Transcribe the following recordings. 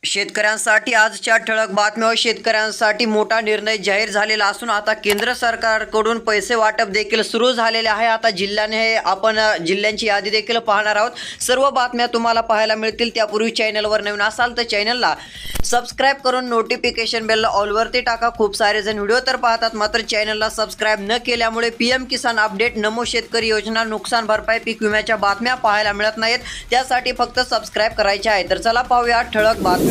शेतकऱ्यांसाठी आजच्या ठळक बातम्या व शेतकऱ्यांसाठी मोठा निर्णय जाहीर झालेला असून आता केंद्र सरकारकडून पैसे वाटप देखील सुरू झालेले आहे। आता आपण जिल्ह्यांची यादी देखील पाहणार आहोत। सर्व बातम्या तुम्हाला पाहायला मिळतील। त्यापूर्वी चॅनलवर नवीन असाल तर चॅनलला सबस्क्राइब करून नोटिफिकेशन बेल ऑलवरती टाका। खूप सारे जण व्हिडिओ तर पाहतात मात्र चॅनलला सबस्क्राइब न केल्यामुळे पीएम किसान अपडेट, नमो शेतकरी योजना, नुकसान भरपाई, पीक विम्याच्या बातम्या पाहायला मिळत नाहीत। त्यासाठी फक्त सबस्क्राइब करायचे आहे। तर चला पाहूया ठळक बातम्या।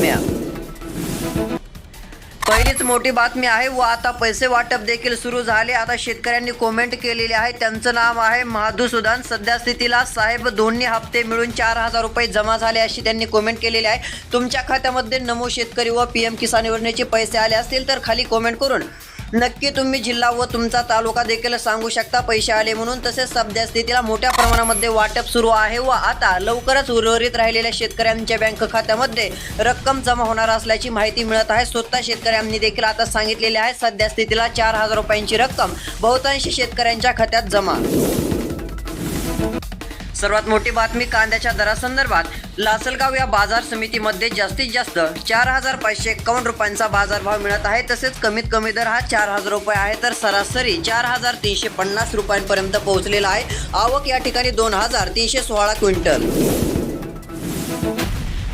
पहिलीच मोठी बातमी आहे व आता पैसे वाटप देखील सुरू झाले। आता शेतकऱ्यांनी कमेंट केलेली आहे। त्यांचं नाव आहे मधुसूदन। सध्या स्थितीला साहेब दोन्ही हप्ते मिळून 4000 रुपये जमा झाले अशी त्यांनी कमेंट केलेली आहे। तुमच्या खात्यामध्ये नमो शेतकरी व पीएम किसान योजनेचे पैसे आले असतील तर खाली कमेंट करून नक्की तुम्ही जिल्हा व तुमचा तालुका देखील सांगू शकता पैसे आले म्हणून। तसेच सध्या स्थितीला मोठ्या प्रमाणामध्ये वाटप सुरू आहे व आता लवकरच उर्वरित राहिलेल्या शेतकऱ्यांच्या बँक खात्यामध्ये रक्कम जमा होणार असल्याची माहिती मिळत आहे। स्वतः शेतकऱ्यांनी देखील आता सांगितलेले आहे सध्या स्थितीला 4000 रुपयांची रक्कम बहुतांश शेतकऱ्यांच्या खात्यात जमा। सर्वात मोठी बातमी कांद्याच्या दरासंदर्भात। लासलगाव या बाजार समितीमध्ये जास्तीत जास्त 4551 रुपयांचा बाजारभाव मिळत आहे। तसेच कमीत कमी दर हा 4000 रुपये आहे तर सरासरी 4350 रुपयांपर्यंत पोहोचलेला आहे। आवक या ठिकाणी 2316 क्विंटल।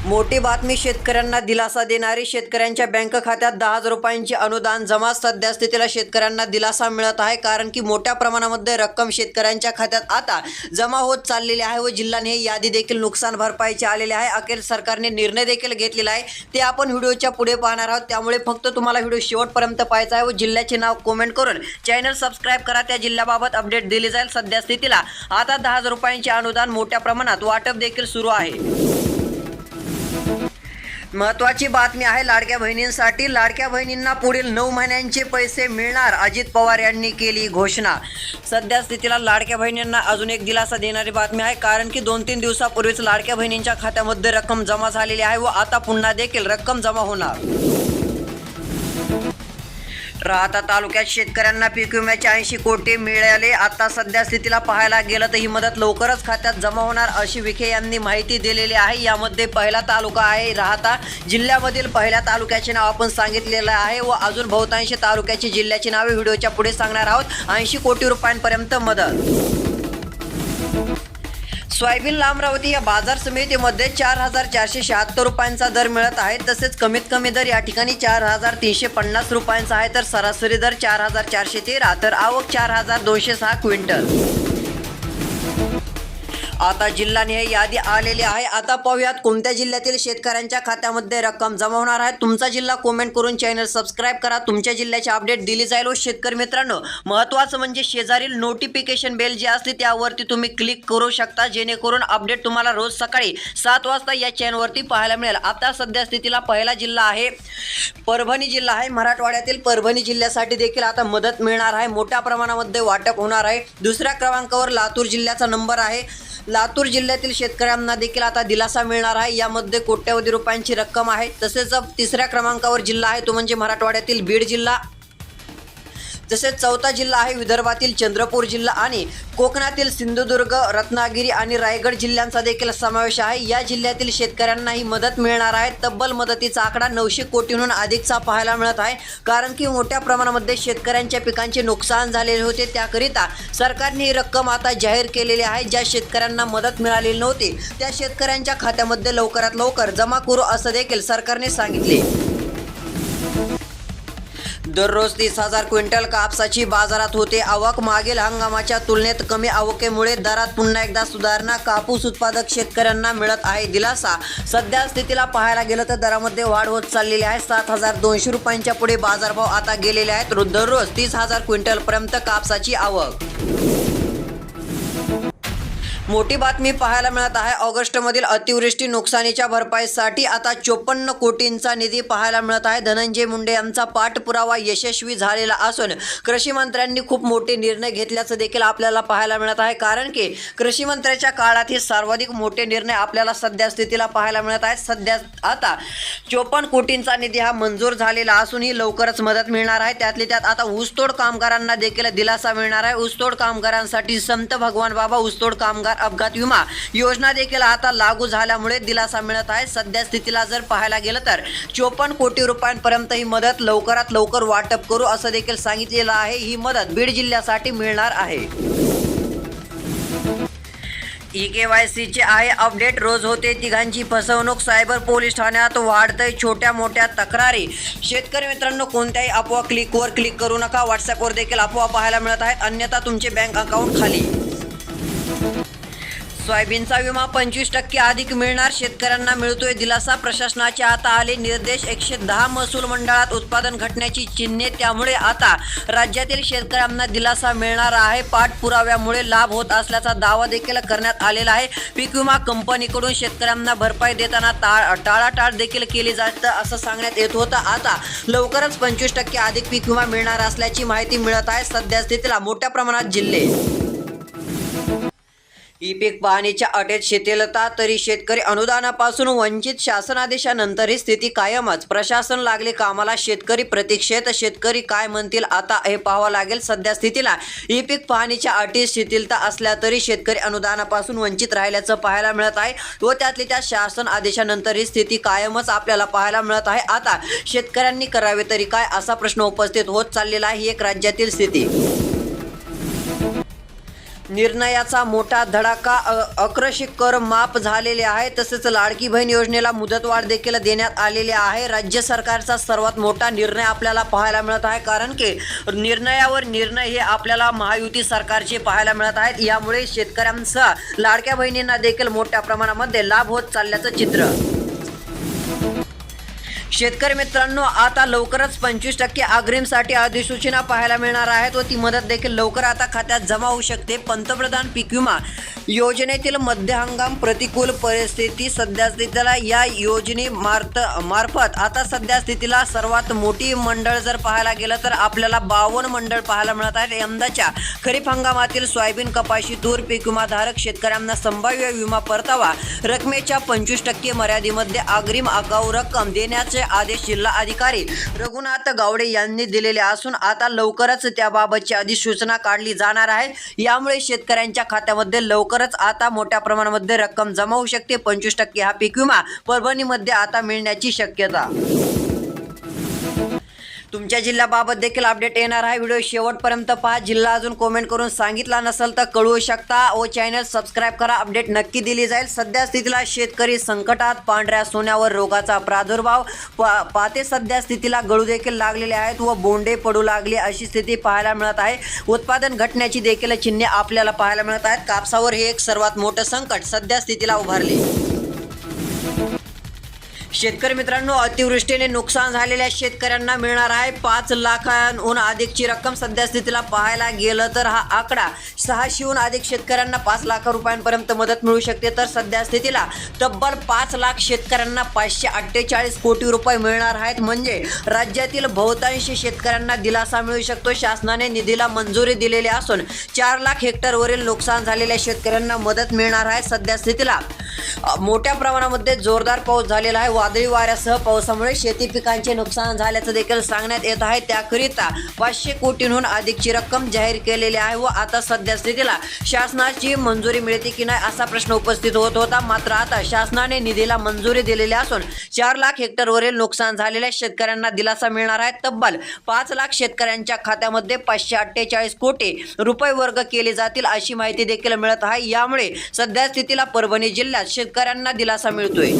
मोठी बातमी शेतकऱ्यांना दिलासा देणारी। शेतकऱ्यांच्या बँक खात्यात 10000 रुपयांचे अनुदान जमा। सध्या स्थितीला शेतकऱ्यांना दिलासा मिळत आहे कारण की मोठ्या प्रमाणामध्ये रक्कम शेतकऱ्यांच्या खात्यात आता जमा होत चाललेली आहे व जिल्ह्याने यादी देखील नुकसान भरपाईचे आलेले आहे। अखेर सरकारने निर्णय देखील घेतलेला आहे ते आपण व्हिडिओच्या पुढे पाहणार आहोत। त्यामुळे फक्त तुम्हाला व्हिडिओ शेवटपर्यंत पाहायचा आहे व जिल्ह्याचे नाव कमेंट करून चॅनल सबस्क्राइब करा। त्या जिल्ह्याबाबत अपडेट दिली जाईल। सध्या स्थितीला आता 10000 रुपयांचे अनुदान मोठ्या प्रमाणात वाटप देखील सुरू आहे। महत्त्वाची बातमी आहे लाडक्या बहिणींसाठी। लाडक्या बहिणींना पुढील 9 महिन्यांचे पैसे मिळणार, अजित पवार यांनी केली घोषणा। सध्या स्थितीला लाडक्या बहिणींना अजून एक दिलासा देणारी बातमी आहे कारण की 2-3 दिवसापूर्वीच लाडक्या बहिणींच्या खात्यामध्ये रक्कम जमा झालेली आहे व आता पुन्हा देखील रक्कम जमा होणार। राहता तालुक्यात शेतकऱ्यांना पीक विम्याचे 80 कोटी मिळाले। आता सध्या स्थितीला पाहायला गेलं तर ही मदत लवकरच खात्यात जमा होणार अशी विखे यांनी माहिती दिलेली आहे। यामध्ये पहिला तालुका आहे राहता। जिल्ह्यामधील पहिल्या तालुक्याचे नाव आपण सांगितलेलं आहे व अजून बहुतांश तालुक्याची जिल्ह्याची नावे व्हिडिओच्या पुढे सांगणार आहोत। 80 कोटी रुपयांपर्यंत मदत। सोयाबीनला अमरावती या बाजार समितीमध्ये 4476 रुपयांचा दर मिळत आहे। तसेच कमीत कमी दर या ठिकाणी 4350 रुपयांचा आहे तर सरासरी दर 4413 तर आवक 4206 क्विंटल। आता जिल्हानिहाय यादी आलेली आहे। आता पाहूयात कोणत्या जिल्ह्यातील शेतकऱ्यांच्या खात्यामध्ये रक्कम जमा होणार आहे। तुमचा जिल्हा कमेंट करून चॅनल सबस्क्राइब करा। तुमच्या जिल्ह्याची अपडेट दिली जाईल व शेतकरी मित्रांनो महत्त्वाचं म्हणजे शेजारील नोटिफिकेशन बेल जी असते त्यावरती तुम्ही क्लिक करू शकता जेणेकरून अपडेट तुम्हाला रोज सकाळी 7 वाजता या चॅनलवरती पाहायला मिळेल। आता सध्या स्थितीला पहिला जिल्हा आहे परभणी जिल्हा आहे। मराठवाड्यातील परभणी जिल्ह्यासाठी देखील आता मदत मिळणार आहे। मोठ्या प्रमाणामध्ये वाटप होणार आहे। दुसऱ्या क्रमांकावर लातूर जिल्ह्याचा नंबर आहे। लातूर जिल्ह्यातील शेतकऱ्यांना देखील आता दिलासा मिळणार आहे। यामध्ये कोट्यवधी रुपयांची रक्कम आहे। तसेच तिसऱ्या क्रमांकावर जिल्हा आहे तो म्हणजे मराठवाड्यातील बीड जिल्हा। तसेच चौथा जिल्हा आहे विदर्भातील चंद्रपूर जिल्हा आणि कोकणातील सिंधुदुर्ग, रत्नागिरी आणि रायगड जिल्ह्यांचा देखील समावेश आहे। या जिल्ह्यातील शेतकऱ्यांनाही मदत मिळणार आहे। तब्बल मदतीचा आकडा 900 कोटींहून अधिकचा पाहायला मिळत आहे कारण की मोठ्या प्रमाणामध्ये शेतकऱ्यांच्या पिकांचे नुकसान झालेले होते। त्याकरिता सरकारने ही रक्कम आता जाहीर केलेली आहे। ज्या शेतकऱ्यांना मदत मिळालेली नव्हती त्या शेतकऱ्यांच्या खात्यामध्ये लवकरात लवकर जमा करू असं देखील सरकारने सांगितले। दररोज 30,000 क्विंटल कापसाची बाजारात होते आवक। मागील हंगामाच्या तुलनेत कमी आवकेमुळे दरात पुन्हा एकदा सुधारणा। कापूस उत्पादक शेतकऱ्यांना मिळत आहे दिलासा। सध्या स्थितीला पाहायला गेलं तर दरामध्ये वाढ होत चाललेली आहे। 7200 रुपयांच्या पुढे बाजारभाव आता गेलेले आहेत। दररोज 30,000 क्विंटलपर्यंत कापसाची आवक। मोठी बातमी पाहायला मिळत आहे। ऑगस्टमधील अतिवृष्टी नुकसानीच्या भरपाईसाठी आता 54 कोटींचा निधी पाहायला मिळत आहे। धनंजय मुंडे यांचा पाठपुरावा यशस्वी झालेला असून कृषी मंत्र्यांनी खूप मोठे निर्णय घेतल्याचं देखील आपल्याला पाहायला मिळत आहे कारण की कृषी मंत्र्याच्या काळात हे सर्वाधिक मोठे निर्णय आपल्याला सध्या स्थितीला पाहायला मिळत आहेत। सध्या आता 54 कोटींचा निधी हा मंजूर झालेला असून ही लवकरच मदत मिळणार आहे। त्यातली त्यात आता ऊसतोड कामगारांना देखील दिलासा मिळणार आहे। ऊसतोड कामगारांसाठी संत भगवान बाबा ऊसतोड कामगार अपघात विमा योजना देखील आता लागू झाल्यामुळे दिलासा मिळत आहे। सध्या स्थितीला जर पाहायला गेलं तर 54 कोटी रुपयांपर्यंत ही मदत लवकरात लवकर वाटप करू असं देखील सांगितलेलं आहे। ही मदत बीड जिल्ह्यासाठी मिळणार आहे। EKYCचे आहे अपडेट। रोज होते तिघांची फसवणूक, सायबर पोलीस ठाण्यात वाढतंय छोट्या मोठ्या तक्रारी। शेतकरी मित्रांनो, कोणत्याही अफवा क्लिकवर क्लिक करू नका। व्हॉट्सअपवर देखील अफवा पाहायला मिळत आहेत, अन्यथा तुमचे बँक अकाउंट खाली। सोयाबीनचा विमा 25% अधिक मिळणार, शेतकऱ्यांना मिळतोय दिलासा। प्रशासनाचे आता आले निर्देश। 110 महसूल मंडळात उत्पादन घटण्याची चिन्हे, त्यामुळे आता राज्यातील शेतकऱ्यांना दिलासा मिळणार आहे। पाठपुराव्यामुळे लाभ होत असल्याचा दावा देखील करण्यात आलेला आहे। पीक विमा कंपनीकडून शेतकऱ्यांना भरपाई देताना टाळाटाळ देखील केली जाते असं सांगण्यात येत होतं। आता लवकरच 25% अधिक पीक विमा मिळणार असल्याची माहिती मिळत आहे। सध्या स्थितीला मोठ्या प्रमाणात जिल्हे पीक पाहणीच्या अटेत शिथिलता, तरी शेतकरी अनुदानापासून वंचित। शासनादेशानंतर ही स्थिती कायमच, प्रशासन लागले कामाला, शेतकरी प्रतीक्षेत। शेतकरी काय म्हणतील आता हे पाहावं लागेल। सध्या स्थितीला पीक पाहणीच्या अटीत शिथिलता असल्या तरी शेतकरी अनुदानापासून वंचित राहिल्याचं पाहायला मिळत आहे व त्यातली त्या शासन आदेशानंतर ही स्थिती कायमच आपल्याला पाहायला मिळत आहे। आता शेतकऱ्यांनी करावे तरी काय असा प्रश्न उपस्थित होत चाललेला आहे। ही एक राज्यातील स्थिती। निर्णयाचा मोठा धडाका, अकृषी कर माफ झालेले आहे, तसेच लाडकी बहीण योजनेला मुदतवाढ देखील देण्यात आलेली आहे। राज्य सरकारचा सर्वात मोठा निर्णय आपल्याला पाहायला मिळत आहे, कारण की निर्णयावर निर्णय हे आपल्याला महायुती सरकारचे पाहायला मिळत आहेत। यामुळे शेतकऱ्यांसह लाडक्या बहिणींना देखील मोठ्या प्रमाणामध्ये लाभ होत चालल्याचं चित्र। शेतकरी मित्रांनो, आता लवकरच 25% अग्रिमसाठी अधिसूचना पाहायला मिळणार आहेत व ती मदत देखील लवकर आता खात्यात जमा होऊ शकते। पंतप्रधान पीक विमा योजनेतील मध्य हंगाम प्रतिकूल परिस्थिती, सध्या स्थितीला या योजनेमार्फत आता सध्या स्थितीला सर्वात मोठी मंडळ जर पाहायला गेलं तर आपल्याला 52 मंडळ पाहायला मिळत आहेत। यंदाच्या खरीप हंगामातील सोयाबीन, कपाशी, तूर पीक विमाधारक शेतकऱ्यांना संभाव्य विमा परतावा रकमेच्या 25% मर्यादेमध्ये अग्रिम आगाऊ रक्कम देण्याचे आदेश जिल्हा अधिकारी रघुनाथ गावडे यांनी दिलेले असून आता लवकरच त्याबाबतची अधिसूचना काढली जाणार आहे। यामुळे शेतकऱ्यांच्या खात्यामध्ये लवकरच आता मोठ्या प्रमाणामध्ये रक्कम जमा होऊ शकते। 25% हा पीक विमा परभणीमध्ये आता मिळण्याची शक्यता। तुमच्या जिल्ह्याबाबत देखील अपडेट येणार आहे। व्हिडिओ शेवटपर्यंत पहा। जिल्हा अजून कमेंट करून सांगितला नसेल तर कळवू शकता व चॅनल सबस्क्राईब करा, अपडेट नक्की दिली जाईल। सध्या स्थितीला शेतकरी संकटात, पांढऱ्या सोन्यावर रोगाचा प्रादुर्भाव पाहते सध्या स्थितीला गळू देखील लागलेले आहेत व बोंडे पडू लागले अशी स्थिती पाहायला मिळत आहे। उत्पादन घटण्याची देखील चिन्हे आपल्याला पाहायला मिळत आहेत। कापसावर हे एक सर्वात मोठं संकट सध्या स्थितीला उभारले। शेतकरी मित्रांनो, अतिवृष्टीने नुकसान झालेल्या शेतकऱ्यांना मिळणार आहे 5 लाखांहून अधिकची रक्कम। सध्या स्थितीला पाहायला गेलं तर हा आकडा 600हून अधिक शेतकऱ्यांना 5 लाख रुपयांपर्यंत मदत मिळू शकते। तर सध्या स्थितीला तब्बल 5 लाख शेतकऱ्यांना 548 कोटी रुपये मिळणार आहेत, म्हणजे राज्यातील बहुतांश शेतकऱ्यांना दिलासा मिळू शकतो। शासनाने निधीला मंजुरी दिलेली असून 4 लाख हेक्टरवरील नुकसान झालेल्या शेतकऱ्यांना मदत मिळणार आहे। सध्या स्थितीला मोठ्या प्रमाणामध्ये जोरदार पाऊस झालेला आहे। वादळी वाऱ्यासह पावसामुळे शेती पिकांचे नुकसान झाल्याचं देखील सांगण्यात येत आहे। त्याकरिता 500 कोटींहून अधिकची रक्कम जाहीर केलेली आहे व आता सध्या स्थितीला शासनाची मंजुरी मिळते की नाही असा प्रश्न उपस्थित होत होता। मात्र आता शासनाने निधीला मंजुरी दिलेली असून 4 लाख हेक्टरवरील नुकसान झालेल्या शेतकऱ्यांना दिलासा मिळणार आहे। तब्बल 5 लाख शेतकऱ्यांच्या खात्यामध्ये 548 कोटी रुपये वर्ग केले जातील अशी माहिती देखील मिळत आहे। यामुळे सध्या स्थितीला परभणी जिल्ह्यात शेतकऱ्यांना दिलासा मिळतोय।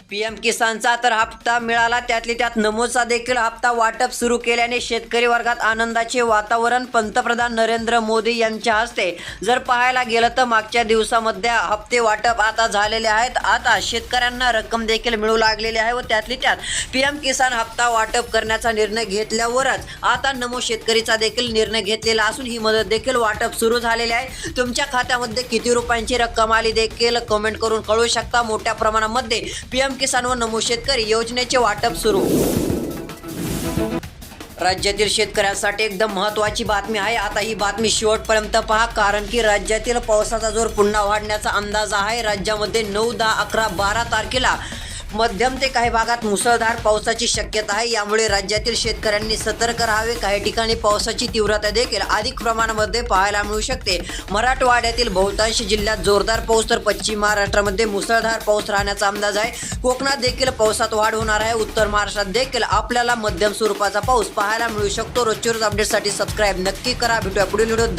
पीएम किसानचा तर हप्ता मिळाला, त्यातली त्यात नमोचा देखील हप्ता वाटप सुरू केल्याने शेतकरी वर्गात आनंदाचे वातावरण। पंतप्रधान नरेंद्र मोदी यांच्या हस्ते जर पाहायला गेलं तर मागच्या दिवसामध्ये हप्ते वाटप आता झालेले आहेत। आता शेतकऱ्यांना रक्कम देखील मिळू लागलेली आहे व त्यातली त्यात पीएम किसान हप्ता वाटप करण्याचा निर्णय घेतल्यावरच आता नमो शेतकरीचा देखील निर्णय घेतलेला असून ही मदत देखील वाटप सुरू झालेली आहे। तुमच्या खात्यामध्ये किती रुपयांची रक्कम आली देखील कमेंट करून कळवू शकता। मोठ्या प्रमाणामध्ये पीएम किसान व नमो शेतकरी योजनेचे वाटप सुरू। राज्यातील शेतकऱ्यांसाठी एकदम महत्त्वाची बातमी आहे। आता ही बातमी शेवटपर्यंत पहा, कारण की राज्यातील पावसाचा जोर पुन्हा वाढण्याचा अंदाज आहे। राज्यामध्ये 9, 10, 11, 12 तारखेला मध्यम ते काही भागात मुसळधार पावसाची शक्यता आहे. यामुळे राज्यातील शेतकऱ्यांनी सतर्क राहावे. काही ठिकाणी पावसाची तीव्रता देखील अधिक प्रमाणामध्ये पाहायला मिळू शकते. मराठवाड्यातील बहुतांश जिल्ह्यात जोरदार पाऊस तर पश्चिम महाराष्ट्रामध्ये मुसळधार पाऊस राहण्याचा अंदाज आहे. कोकणात देखील पावसात वाढ होणार आहे. उत्तर महाराष्ट्रात देखील आपल्याला मध्यम स्वरूपाचा पाऊस पाहायला मिळू शकतो. रोजच्या रोज अपडेटसाठी सबस्क्राईब नक्की करा. भेटूया पुढील व्हिडिओत.